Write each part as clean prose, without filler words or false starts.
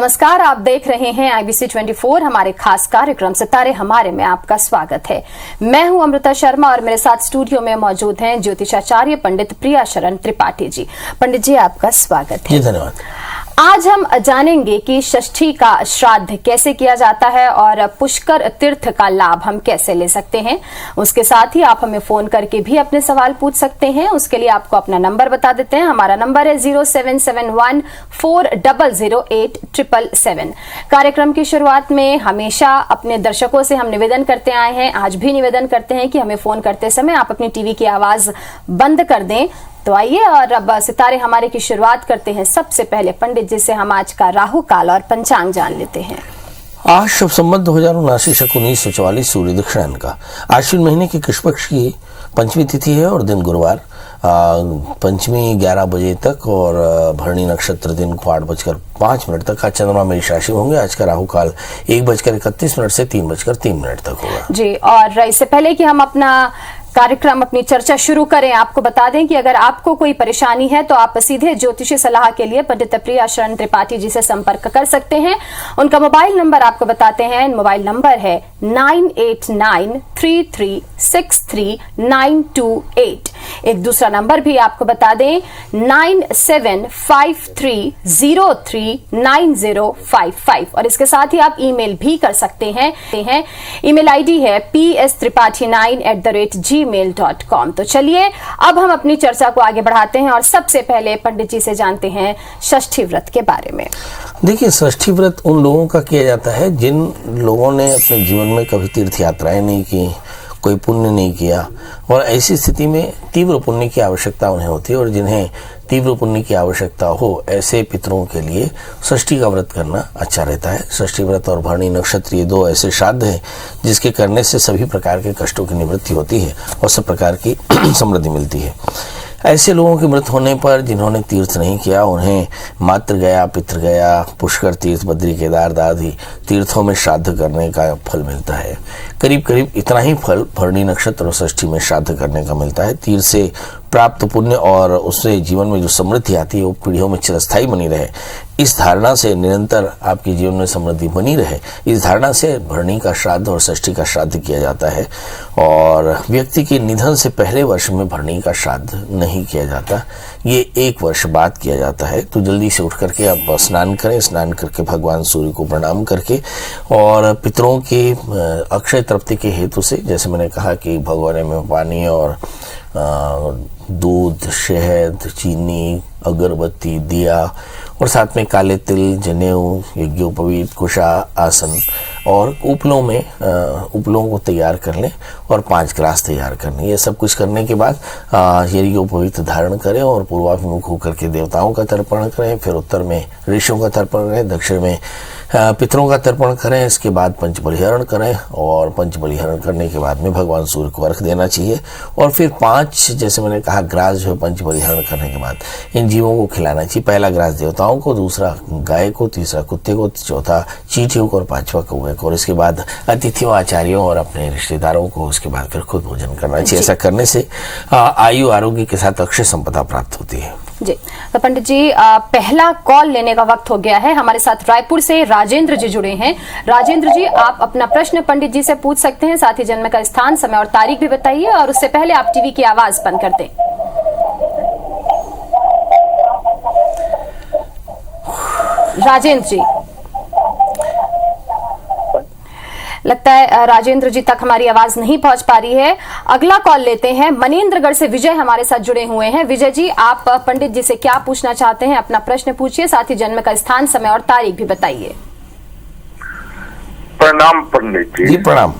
नमस्कार, आप देख रहे हैं IBC 24। हमारे खास कार्यक्रम सितारे हमारे में आपका स्वागत है। मैं हूं अमृता शर्मा और मेरे साथ स्टूडियो में मौजूद हैं ज्योतिषाचार्य पंडित प्रिया शरण त्रिपाठी जी। पंडित जी, आपका स्वागत है। धन्यवाद। आज हम जानेंगे कि षष्ठी का श्राद्ध कैसे किया जाता है और पुष्कर तीर्थ का लाभ हम कैसे ले सकते हैं। उसके साथ ही आप हमें फोन करके भी अपने सवाल पूछ सकते हैं। उसके लिए आपको अपना नंबर बता देते हैं। हमारा नंबर है 0771400877। कार्यक्रम की शुरुआत में हमेशा अपने दर्शकों से हम निवेदन करते आए हैं, आज भी निवेदन करते हैं कि हमें फोन करते समय आप अपनी टीवी की आवाज बंद कर दें। तो आइए और अब सितारे हमारे की शुरुआत करते हैं। सबसे पहले पंडित जी से हम आज का राहु काल और पंचांग जान लेते हैं। आज शुभ संबंध 2079 शक 1944 सूर्य दक्षिणायन का आश्विन महीने की कृष्ण पक्ष की पंचमी तिथि है और दिन गुरुवार। पंचमी 11 बजे तक और भरणी नक्षत्र दिन को 8:05 तक। आज चंद्रमा मेष राशि होंगे। आज का राहु काल 1:31 से 3:03 तक होगा जी। और इससे पहले कि हम अपना कार्यक्रम अपनी चर्चा शुरू करें, आपको बता दें कि अगर आपको कोई परेशानी है तो आप सीधे ज्योतिषी सलाह के लिए पंडित प्रिया शरण त्रिपाठी जी से संपर्क कर सकते हैं। उनका मोबाइल नंबर आपको बताते हैं। मोबाइल नंबर है 9893363928। एक दूसरा नंबर भी आपको बता दें 9753039055। और इसके साथ ही आप ईमेल भी कर सकते हैं। ईमेल आईडी है pstripathi9@gmail.com। तो चलिए अब हम अपनी चर्चा को आगे बढ़ाते हैं और सबसे पहले पंडित जी से जानते हैं षष्ठी व्रत के बारे में। देखिए, षष्ठी व्रत उन लोगों का किया जाता है जिन लोगों ने अपने जीवन में कभी तीर्थ यात्राएं नहीं की, कोई पुण्य नहीं किया, और ऐसी स्थिति में तीव्र पुण्य की आवश्यकता उन्हें होती है। और जिन्हें तीव्र पुण्य की आवश्यकता हो, ऐसे पितरों के लिए षष्ठी का व्रत करना अच्छा रहता है। षष्ठी व्रत और भरणी नक्षत्र ये दो ऐसे श्राद्ध हैं जिसके करने से सभी प्रकार के कष्टों की निवृत्ति होती है और सब प्रकार की समृद्धि मिलती है। ऐसे लोगों के मृत होने पर जिन्होंने तीर्थ नहीं किया, उन्हें मातृ गया, पितृ गया, पुष्कर तीर्थ, बद्री केदार आदि तीर्थों में श्राद्ध करने का फल मिलता है। करीब करीब इतना ही फल भरणी नक्षत्र और षष्ठी में श्राद्ध करने का मिलता है। तीर्थ से प्राप्त पुण्य और उससे जीवन में जो समृद्धि आती है वो पीढ़ियों में चिरस्थायी बनी रहे, इस धारणा से निरंतर आपके जीवन में समृद्धि बनी रहे, इस धारणा से भरणी का श्राद्ध और षष्ठी का श्राद्ध किया जाता है। और व्यक्ति के निधन से पहले वर्ष में भरणी का श्राद्ध नहीं किया जाता, ये 1 वर्ष बाद किया जाता है। तो जल्दी से उठ करके आप स्नान करें, स्नान करके भगवान सूर्य को प्रणाम करके और पितरों के अक्षय तृप्ति के हेतु से, जैसे मैंने कहा कि भगवान में पानी और दूध, शहद, चीनी, अगरबत्ती, दिया और साथ में काले तिल, जनेऊ, यज्ञोपवीत, कुशा आसन और उपलों को तैयार कर लें और 5 ग्रास तैयार कर लें। ये सब कुछ करने के बाद यज्ञोपवीत धारण करें और पूर्वाभिमुख होकर के देवताओं का तर्पण करें। फिर उत्तर में ऋषियों का तर्पण करें, दक्षिण में पितरों का तर्पण करें। इसके बाद पंचबलिहरण करें और पंचबलिहरण करने के बाद में भगवान सूर्य को अर्घ देना चाहिए। और फिर 5, जैसे मैंने कहा, ग्रास जो है पंचबलिहरण करने के बाद इन जीवों को खिलाना चाहिए। पहला ग्रास देवताओं को, दूसरा गाय को, तीसरा कुत्ते को, चौथा चींटियों को और 5वां कौवे को। और इसके बाद अतिथियों, आचार्यों और अपने रिश्तेदारों को उसके बाद फिर खुद भोजन करना चाहिए। ऐसा करने से आयु आरोग्य के साथ अक्षय संपदा प्राप्त होती है जी। तो पंडित जी, पहला कॉल लेने का वक्त हो गया है। हमारे साथ रायपुर से राजेंद्र जी जुड़े हैं। राजेंद्र जी, आप अपना प्रश्न पंडित जी से पूछ सकते हैं। साथ ही जन्म का स्थान, समय और तारीख भी बताइए और उससे पहले आप टीवी की आवाज बंद कर दें। राजेंद्र जी, लगता है राजेंद्र जी तक हमारी आवाज नहीं पहुंच पा रही है। अगला कॉल लेते हैं। मनेन्द्रगढ़ से विजय हमारे साथ जुड़े हुए हैं। विजय जी, आप पंडित जी से क्या पूछना चाहते हैं? अपना प्रश्न पूछिए, साथ ही जन्म का स्थान, समय और तारीख भी बताइए। प्रणाम पंडित जी। जी प्रणाम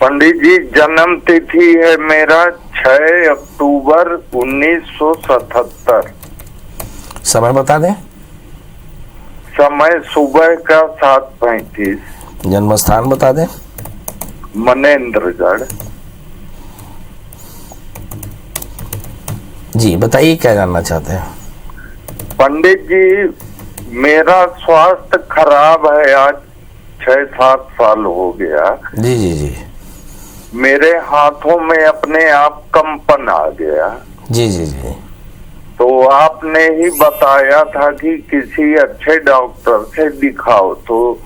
पंडित जी, जन्म तिथि है मेरा 6 अक्टूबर 1977। समय बता दें। समय सुबह का 7:35। जन्म स्थान बता दें। मनेन्द्रगढ़। जी बताइए, क्या जानना चाहते हैं? पंडित जी, मेरा स्वास्थ्य खराब है। आज 6-7 साल हो गया। जी जी जी। मेरे हाथों में अपने आप कंपन आ गया। जी जी जी। तो आपने ही बताया था कि किसी अच्छे डॉक्टर से दिखाओ, तो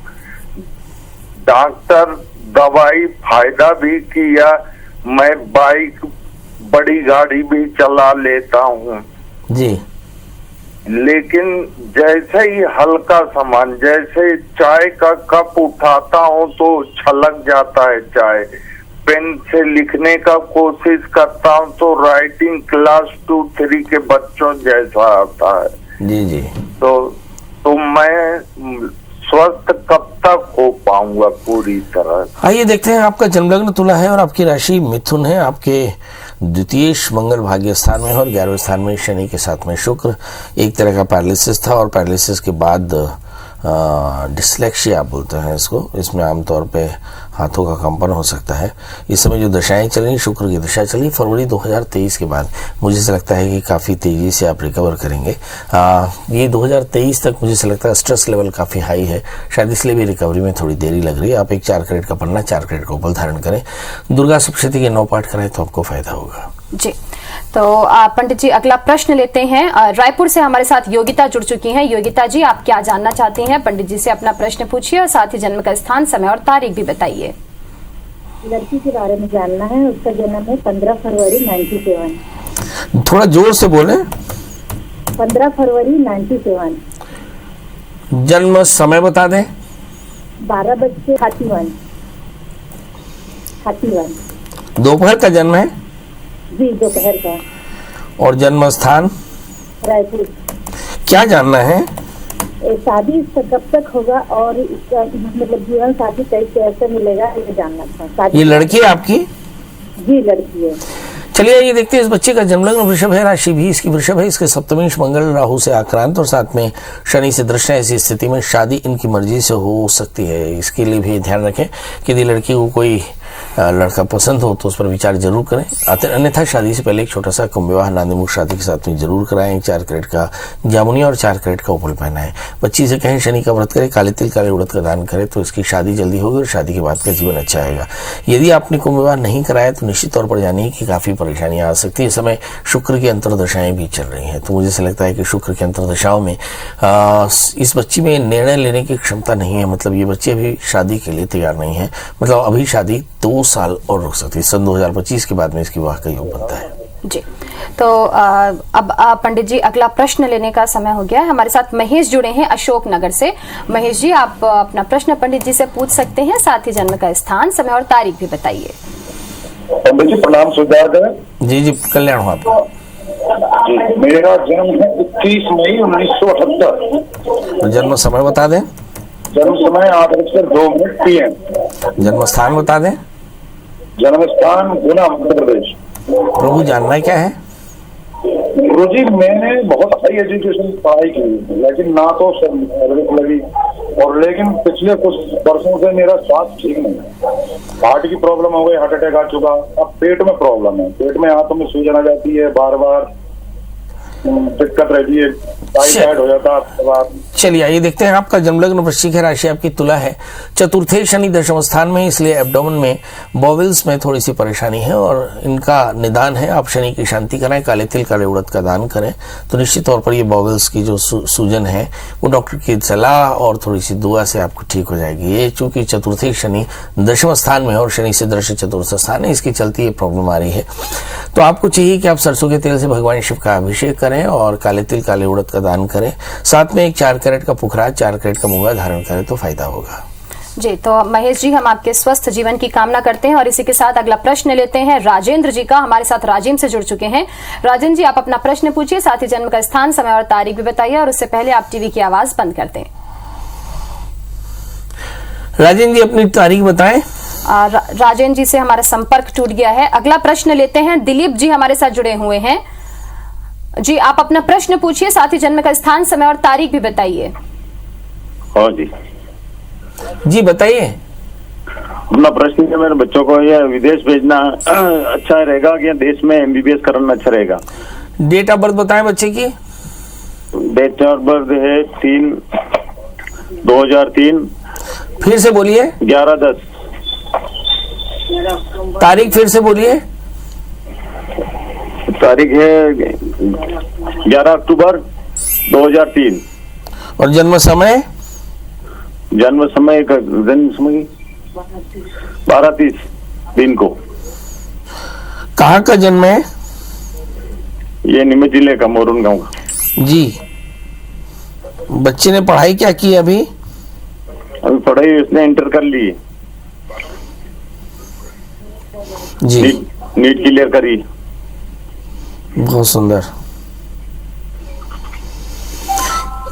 डॉक्टर दवाई फायदा भी किया। मैं बाइक बड़ी गाड़ी भी चला लेता हूँ जी, लेकिन जैसे ही हल्का सामान, जैसे चाय का कप उठाता हूँ तो छलक जाता है चाय। पेन से लिखने का कोशिश करता हूँ तो राइटिंग क्लास 2-3 के बच्चों जैसा आता है। जी जी। तो मैं स्वस्थ कब तक हो पाऊंगा पूरी तरह? आइए देखते हैं, आपका जन्मलग्न तुला है और आपकी राशि मिथुन है। आपके द्वितीयेश मंगल भाग्य स्थान में है और 11वें स्थान में शनि के साथ में शुक्र। एक तरह का पैरालिसिस था और पैरालिसिस के बाद डिस्लेक्सिया बोलते हैं इसको। इसमें आमतौर पे हाथों का कंपन हो सकता है। इस समय जो दशाएं चल रही, शुक्र की दशा चली, फरवरी 2023 के बाद मुझे से लगता है कि काफ़ी तेज़ी से आप रिकवर करेंगे। ये 2023 तक मुझे से लगता है स्ट्रेस लेवल काफ़ी हाई है, शायद इसलिए भी रिकवरी में थोड़ी देरी लग रही है। आप एक 4 कैरेट का पन्ना, 4 कैरेट का उपल धारण करें, दुर्गा सप्तशती के 9 पाठ कराएं तो आपको फायदा होगा जी। तो पंडित जी अगला प्रश्न लेते हैं। रायपुर से हमारे साथ योगिता जुड़ चुकी हैं। योगिता जी, आप क्या जानना चाहती हैं? पंडित जी से अपना प्रश्न पूछिए और साथ ही जन्म का स्थान, समय और तारीख भी बताइए। लड़की के बारे में जानना है। उसका जन्म है 15 फरवरी 97। थोड़ा जोर से बोलें। 15 फरवरी 97। जन्म समय बता दें। 12:31। दोपहर का जन्म है जी, दोपहर का। और जन्म स्थान रायपुर। क्या जानना है? शादी इसका कब तक होगा और इसका मतलब जीवन साथी कैसे मिलेगा, ये जानना था। ये लड़की है आपकी? जी, लड़की है। चलिए ये देखते हैं। इस बच्चे का जन्मलग्न वृषभ है, राशि भी इसकी वृषभ है। इसके सप्तमेश मंगल राहु से आक्रांत और साथ में शनि से दृष्ट है। ऐसी स्थिति में शादी इनकी मर्जी से हो सकती है। इसके लिए भी ध्यान रखें कि यदि लड़की को कोई लड़का पसंद हो तो उस पर विचार जरूर करें। अन्यथा शादी से पहले एक छोटा सा कुंभ विवाह नांदीमुख शादी के साथ में जरूर कराएं। 4 कैरेट का जामुनिया और 4 कैरेट का उपल पहनाएं। बच्ची से कहें शनि का व्रत करे, काले तिल काले उड़द का दान करे तो इसकी शादी जल्दी होगी और शादी के बाद का जीवन अच्छा आएगा। यदि आपने कुंभ विवाह नहीं कराया तो निश्चित तौर पर जानिए कि काफी परेशानियां आ सकती है। इस समय शुक्र की अंतर्दशाएं भी चल रही हैं, तो मुझे ऐसा लगता है कि शुक्र की अंतर्दशाओं में इस बच्ची में निर्णय लेने की क्षमता नहीं है। मतलब ये बच्ची अभी शादी के लिए तैयार नहीं है। मतलब अभी शादी 2 साल और रुक सकती है। सन 2025 के बाद में इसकी विवाह का योग बनता है जी। तो अब पंडित जी अगला प्रश्न लेने का समय हो गया है। हमारे साथ महेश जुड़े हैं अशोक नगर से। महेश जी, आप अपना प्रश्न पंडित जी से पूछ सकते हैं, साथ ही जन्म का स्थान, समय और तारीख भी बताइए। पंडित जी प्रणाम, सुधार करें। जी जी, कल्याण हो आपका। मेरा जन्म है 21 मई 1978। जन्म समय बता दें। जन्म समय 8:02 PM। जन्म स्थान बता दें। जन्म स्थान गुना, मध्य प्रदेश। प्रभु जानना क्या है? गुरु जी, मैंने बहुत हाई एजुकेशन पढ़ाई की लेकिन ना तो सर्विस लगी, और लेकिन पिछले कुछ वर्षों से मेरा स्वास्थ्य ठीक नहीं है। हार्ट की प्रॉब्लम हो गई, हार्ट अटैक आ चुका। अब पेट में प्रॉब्लम है, पेट में हाथों में सूजन आ जाती है, बार बार दिक्कत रहती है, टाइफाइड हो जाता है। चलिए आइए देखते हैं। आपका जन्मलग्न वृश्चिक है, राशि आपकी तुला है। चतुर्थे शनि दशम स्थान में, इसलिए एब्डोमेन में बॉवेल्स में थोड़ी सी परेशानी है और इनका निदान है। आप शनि की शांति कराएं, काले तिल काले उड़द का दान करें तो निश्चित तौर पर ये बॉवेल्स की जो सूजन है वो डॉक्टर की सलाह और थोड़ी सी दुआ से आपको ठीक हो जाएगी। ये चूंकि चतुर्थे शनि दशम स्थान में है और शनि से दृष्ट चतुर्थ स्थान है, इसके चलते ये प्रॉब्लम आ रही है। तो आपको चाहिए कि आप सरसों के तेल से भगवान शिव का अभिषेक करें और काले तिल काले उड़द का दान करें। साथ में एक 4 कैरेट का पुखराज, 4 कैरेट का मूंगा धारण करें तो फायदा होगा जी। तो महेश जी, हम आपके स्वस्थ जीवन की कामना करते हैं और इसी के साथ अगला प्रश्न लेते हैं राजेंद्र जी का। हमारे साथ राजेंद्र से जुड़ चुके हैं। राजेंद्र जी, आप अपना प्रश्न पूछिए, साथ ही जन्म का स्थान, समय और तारीख भी बताइए और उससे पहले आप टीवी की आवाज बंद कर दें। राजेंद्र जी अपनी तारीख बताएं। राजेंद्र जी से हमारा संपर्क टूट गया है। अगला प्रश्न लेते हैं। दिलीप जी हमारे साथ जुड़े हुए हैं। जी, आप अपना प्रश्न पूछिए, साथ ही जन्म का स्थान, समय और तारीख भी बताइए। हाँ जी जी बताइए। अपना प्रश्न है, मेरे बच्चों को ये विदेश भेजना अच्छा रहेगा कि देश में MBBS कराना अच्छा रहेगा? डेट ऑफ बर्थ बताएं बच्चे की। डेट ऑफ बर्थ है 3/2003। फिर से बोलिए। 11/10। तारीख फिर से बोलिए। तारीख है 11 अक्टूबर 2003। और जन्म समय? जन्म समय 12:30 दिन को। कहाँ का जन्म है? ये नीमच जिले का मोरून गांव का। जी। बच्चे ने पढ़ाई क्या की अभी? अभी पढ़ाई उसने इंटर कर ली। जी। नीट क्लियर करी। बहुत सुंदर।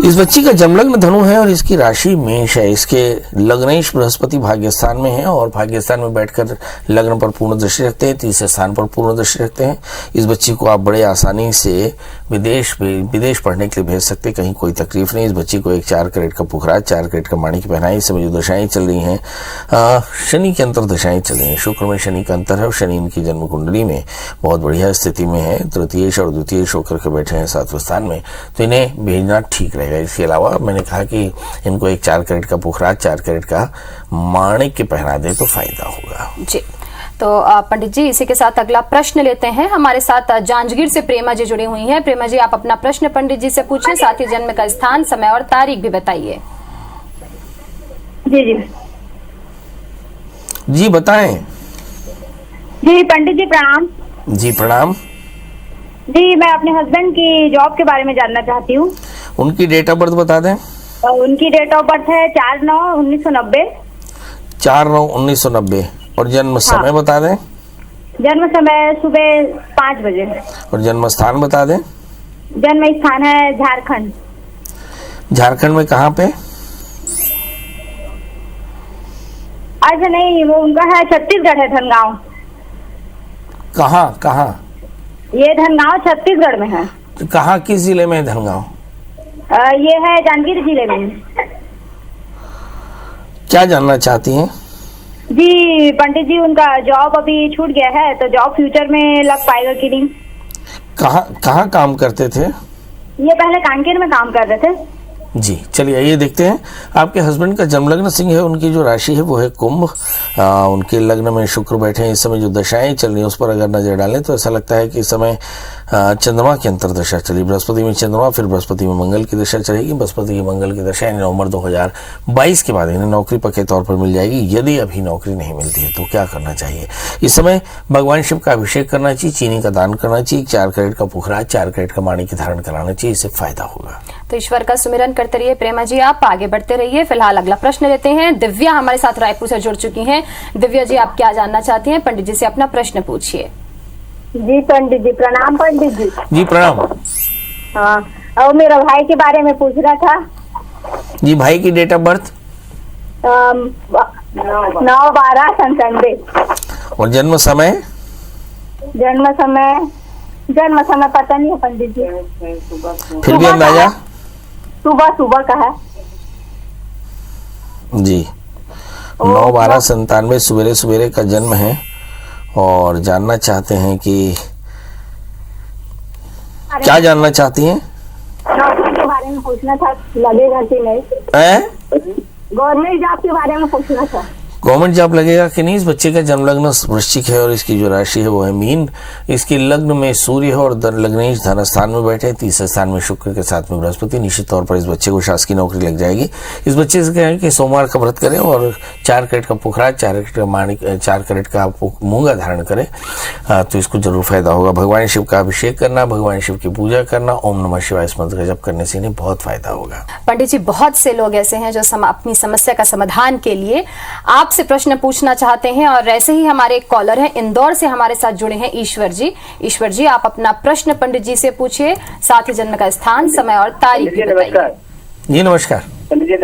इस बच्ची का जन्मलग्न धनु है और इसकी राशि मेष है। इसके लग्नेश बृहस्पति भाग्यस्थान में है और भाग्यस्थान में बैठकर लग्न पर पूर्ण दृष्टि रखते हैं, तीसरे स्थान पर पूर्ण दृष्टि रखते हैं। इस बच्ची को आप बड़े आसानी से विदेश पढ़ने के लिए भेज सकते हैं, कहीं कोई तकलीफ नहीं। इस बच्ची को एक 4 कैरेट का पुखराज, 4 कैरेट का माणिक पहनाई। इस समय जो दशाएं चल रही हैं, शनि की अंतर दशाएं चल रही हैं। शुक्र में शनि का अंतर है और शनि इनकी जन्म कुंडली में बहुत बढ़िया स्थिति में है, तृतीयेश और द्वितीयेश होकर के बैठे हैं 7वें स्थान में, तो इन्हें भेजना ठीक रहेगा। इसके अलावा मैंने कहा कि इनको एक 4 कैरेट का पुखराज, 4 कैरेट का माणिक के पहना दे तो फायदा होगा। जी। तो पंडित जी, इसी के साथ अगला प्रश्न लेते हैं। हमारे साथ जांजगीर से प्रेमा जी जुड़ी हुई हैं। प्रेमा जी, आप अपना प्रश्न पंडित जी से पूछें, साथ ही जन्म का स्थान, समय और तारीख भी बताइए। जी जी जी बताएं। जी पंडित जी प्रणाम। जी प्रणाम। जी, मैं अपने हस्बैंड की जॉब के बारे में जानना चाहती हूँ। उनकी डेट ऑफ बर्थ बता दें। उनकी डेट ऑफ बर्थ है 4/9/1990। 4/9/1990। और जन्म समय बता दें। जन्म समय सुबह 5 बजे। और जन्म स्थान बता दें। जन्म स्थान है झारखंड। झारखंड में कहाँ पे? अच्छा नहीं, वो उनका है छत्तीसगढ़ है, धनगांव। कहाँ कहाँ? ये धनगांव छत्तीसगढ़ में है। कहाँ, किस जिले में है धनगांव? ये है जांजगीर जिले में। क्या जानना चाहती हैं? जी पंडित जी, उनका जॉब अभी छूट गया है, तो जॉब फ्यूचर में लग पाएगा कि नहीं? कहाँ काम करते थे? ये पहले कांकेर में काम कर रहे थे। जी, चलिए आइए देखते हैं। आपके हस्बैंड का जन्मलग्न सिंह है, उनकी जो राशि है वो है कुंभ। उनके लग्न में शुक्र बैठे हैं। इस समय जो दशाएं चल रही हैं उस पर अगर नजर डालें तो ऐसा लगता है कि इस समय चंद्रमा की अंतर दशा चली। बृहस्पति में चंद्रमा, फिर बृहस्पति में मंगल की दशा चलेगी। बृहस्पति की मंगल की दशा नवंबर 2022 के बाद इन्हें नौकरी पक्के तौर पर मिल जाएगी। यदि अभी नौकरी नहीं मिलती है तो क्या करना चाहिए? इस समय भगवान शिव का अभिषेक करना चाहिए, चीनी का दान करना चाहिए, 4 कैरेट का पुखराज, 4 कैरेट का माणिक धारण कराना चाहिए, इससे फायदा होगा। तो ईश्वर का सुमिरन करते रहिए। प्रेमा जी, आप आगे बढ़ते रहिए। फिलहाल अगला प्रश्न लेते हैं। दिव्या हमारे साथ रायपुर से जुड़ चुकी हैं। दिव्या जी, आप क्या जानना चाहती हैं? पंडित जी से अपना प्रश्न पूछिए। जी पंडित जी प्रणाम। पंडित जी जी प्रणाम। हाँ, और मेरा भाई के बारे में पूछना था। जी, भाई की डेट ऑफ बर्थ? 9/12/97। और जन्म समय? जन्म समय पता नहीं है पंडित जी। फिर भी अंदाजा? सुबह का है जी। 9/12/97 सवेरे सवेरे का जन्म है। और जानना चाहते हैं कि क्या जानना चाहती हैं? नौकरी के बारे में पूछना था, लगेगा कि नहीं। गवर्नमेंट जॉब के बारे में पूछना था। गवर्नमेंट जॉब लगेगा कि नहीं? इस बच्चे का जन्म लग्न वृश्चिक है और इसकी जो राशि है वो है मीन। इसके लग्न में सूर्य है और लग्नेश धन स्थान में बैठे, तीसरे स्थान में शुक्र के साथ में बृहस्पति। निश्चित तौर पर इस बच्चे को शासकीय नौकरी लग जाएगी। इस बच्चे से कहें कि सोमवार का व्रत करें और 4 कैरेट का पुखराज, 4 कैरेट का माणिक, 4 कैरेट का मूंगा धारण करें तो इसको जरूर फायदा होगा। भगवान शिव का अभिषेक करना, भगवान शिव की पूजा करना, ओम नमः शिवाय इस मंत्र का जप करने से इन्हें बहुत फायदा होगा। पंडित जी, बहुत से लोग ऐसे हैं जो अपनी समस्या का समाधान के लिए आपसे प्रश्न पूछना चाहते हैं और ऐसे ही हमारे एक कॉलर हैं, इंदौर से हमारे साथ जुड़े हैं ईश्वर जी। ईश्वर जी, आप अपना प्रश्न पंडित जी से पूछिए, साथ ही जन्म का स्थान, समय और तारीख भी बताइए। जी नमस्कार। पंडित जी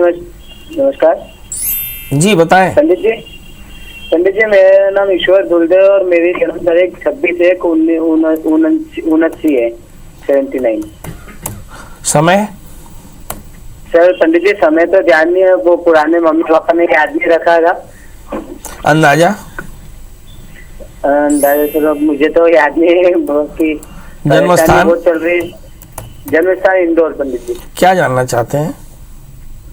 नमस्कार। जी बताएं। पंडित जी मेरा नाम ईश्वर दुलदेव और मेरी जन्म तारीख 26/1/79 है, 79। समय? सर पंडित जी समय तो ध्यान नहीं है, वो पुराने मम्मी पापा ने याद नहीं रखा था। अंदाजा? सर मुझे तो याद नहीं है कि जन्म स्थान? बहुत चल रही। जन्म स्थान इंदौर। पंडित जी क्या जानना चाहते हैं?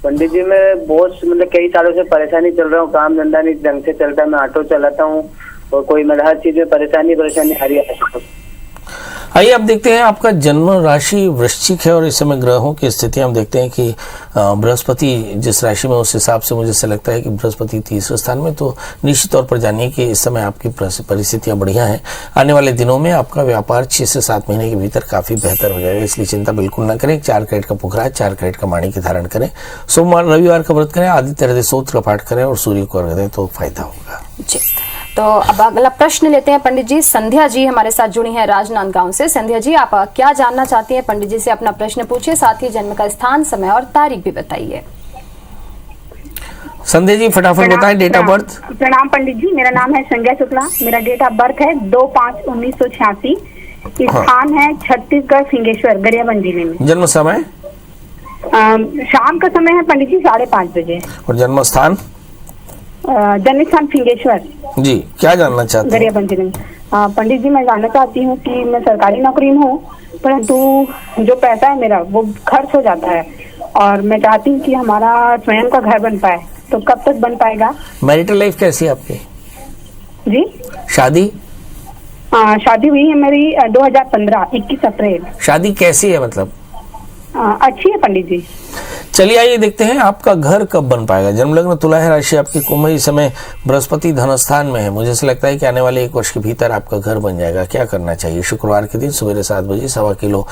पंडित जी मैं बहुत कई सालों से परेशानी चल रहा हूँ, काम धंधा नहीं ढंग से चलता। मैं ऑटो चलाता हूँ और कोई हर चीज में परेशानी आ रही है। आइए अब देखते हैं, आपका जन्म राशि वृश्चिक है और इस समय ग्रहों की स्थिति हम देखते हैं कि बृहस्पति जिस राशि में, उस हिसाब से मुझे ऐसा लगता है कि बृहस्पति तीसरे स्थान में, तो निश्चित तौर पर जानिए कि इस समय आपकी परिस्थितियां बढ़िया हैं। आने वाले दिनों में आपका व्यापार 6 से 7 महीने के भीतर काफी बेहतर हो जाएगा, इसलिए चिंता बिल्कुल न करें। 4 कैरेट का पुखराज, 4 कैरेट का माणिक्य धारण करें, सोमवार रविवार का व्रत करें, आदित्य हृदय स्तोत्र का पाठ करें और सूर्य को अर्घ्य दें तो फायदा होगा जी। तो अब अगला प्रश्न लेते हैं पंडित जी। संध्या जी हमारे साथ जुड़ी हैं राजनांदगांव से। संध्या जी, आप क्या जानना चाहती हैं? पंडित जी से अपना प्रश्न पूछिए, साथ ही जन्म का स्थान, समय और तारीख भी बताइए। संध्या जी फटाफट बताएं डेट ऑफ बर्थ। प्रणाम पंडित जी, मेरा नाम है संध्या शुक्ला, मेरा डेट ऑफ बर्थ है 2/5/1986। स्थान है छत्तीसगढ़ सिंहेश्वर, गरियाबंद जिले में। जन्म समय? शाम का समय है पंडित जी 5:30 बजे। और जन्म स्थान? जन्म स्थान सिंहेश्वर जी। क्या जानना चाहते हैं? गरियाबंद जिले में। पंडित जी, मैं जानना चाहती हूँ कि मैं सरकारी नौकरी में हूँ, परंतु जो पैसा है मेरा वो खर्च हो जाता है, और मैं चाहती हूँ कि हमारा स्वयं का घर बन पाए, तो कब तक बन पाएगा? मैरिटल लाइफ कैसी है आपकी? जी, शादी? शादी हुई है मेरी 2015 21 अप्रैल। शादी कैसी है मतलब? अच्छी है पंडित जी। चलिए आइए देखते हैं आपका घर कब बन पाएगा। जन्म लग्न तुला है, राशि आपकी कुंभ, इस समय बृहस्पति धन स्थान में है। मुझे ऐसा लगता है कि आने वाले 1 वर्ष के भीतर आपका घर बन जाएगा। क्या करना चाहिए? शुक्रवार के दिन सवेरे 7 बजे 1.25 किलो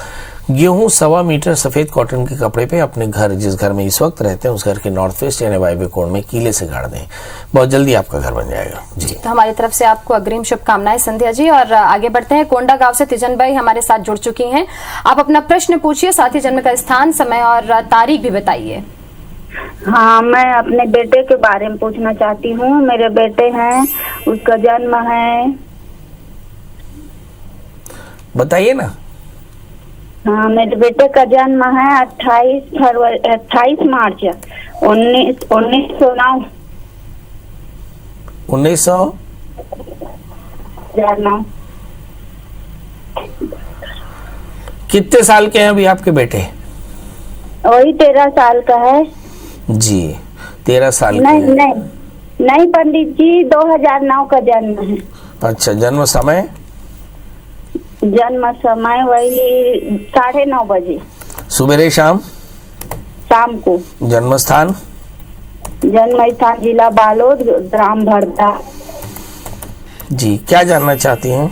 गेहूं, 1.25 मीटर सफेद कॉटन के कपड़े पे अपने घर, जिस घर में इस वक्त रहते हैं उस घर के नॉर्थ वेस्ट यानी वायव्य कोण में कीले से गाड़ दें। बहुत जल्दी आपका घर बन जाएगा जी। तो हमारी तरफ से आपको अग्रिम शुभकामनाएं संध्या जी। और आगे बढ़ते हैं, कोंडा गांव से तिजन भाई हमारे साथ जुड़ चुकी हैं। आप अपना प्रश्न पूछिए, साथ ही जन्म का स्थान, समय और तारीख भी बताइए। हाँ, मैं अपने बेटे के बारे में पूछना चाहती हूँ। मेरे बेटे हैं, उसका जन्म है, बताइए ना। हाँ, मेरे बेटे का जन्म है 28 मार्च 1909। 1909। कितने साल के हैं अभी आपके बेटे? वही 13 साल का है जी। 13 साल नहीं पंडित जी, 2009 का जन्म है। अच्छा, जन्म समय? जन्म समय वही 9:30 बजे सुबह शाम को। जन्म स्थान? जन्म स्थान जिला बालोद, ग्राम भरदा। जी। क्या जानना चाहती हैं?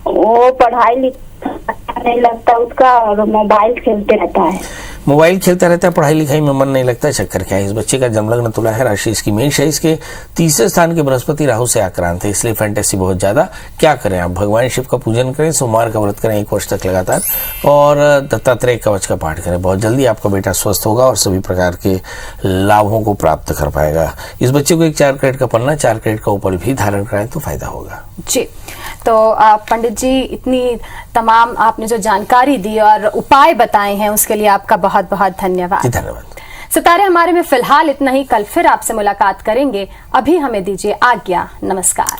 वो पढ़ाई लिखाई नहीं लगता उसका, और मोबाइल खेलते रहता है। मोबाइल खेलता रहता है, पढ़ाई लिखाई में मन नहीं लगता। चक्कर क्या है? इस बच्चे का जन्म लग्न तुला है, राशि इसकी मेष है, इसके तीसरे स्थान के बृहस्पति राहु से आक्रांत है, इसलिए फैंटेसी बहुत ज्यादा। क्या करें आप? भगवान शिव का पूजन करें, सोमवार का व्रत करें 1 वर्ष तक लगातार, और दत्तात्रेय कवच का पाठ करें। बहुत जल्दी आपका बेटा स्वस्थ होगा और सभी प्रकार के लाभों को प्राप्त कर पाएगा। इस बच्चे को एक 4 कैरेट का पन्ना, 4 कैरेट का उपल भी धारण कराएं तो फायदा होगा जी। तो पंडित जी, इतनी तमाम आपने जो जानकारी दी और उपाय बताए हैं उसके लिए आपका बहुत बहुत धन्यवाद। धन्यवाद। सितारे हमारे में फिलहाल इतना ही। कल फिर आपसे मुलाकात करेंगे। अभी हमें दीजिए आज्ञा। नमस्कार।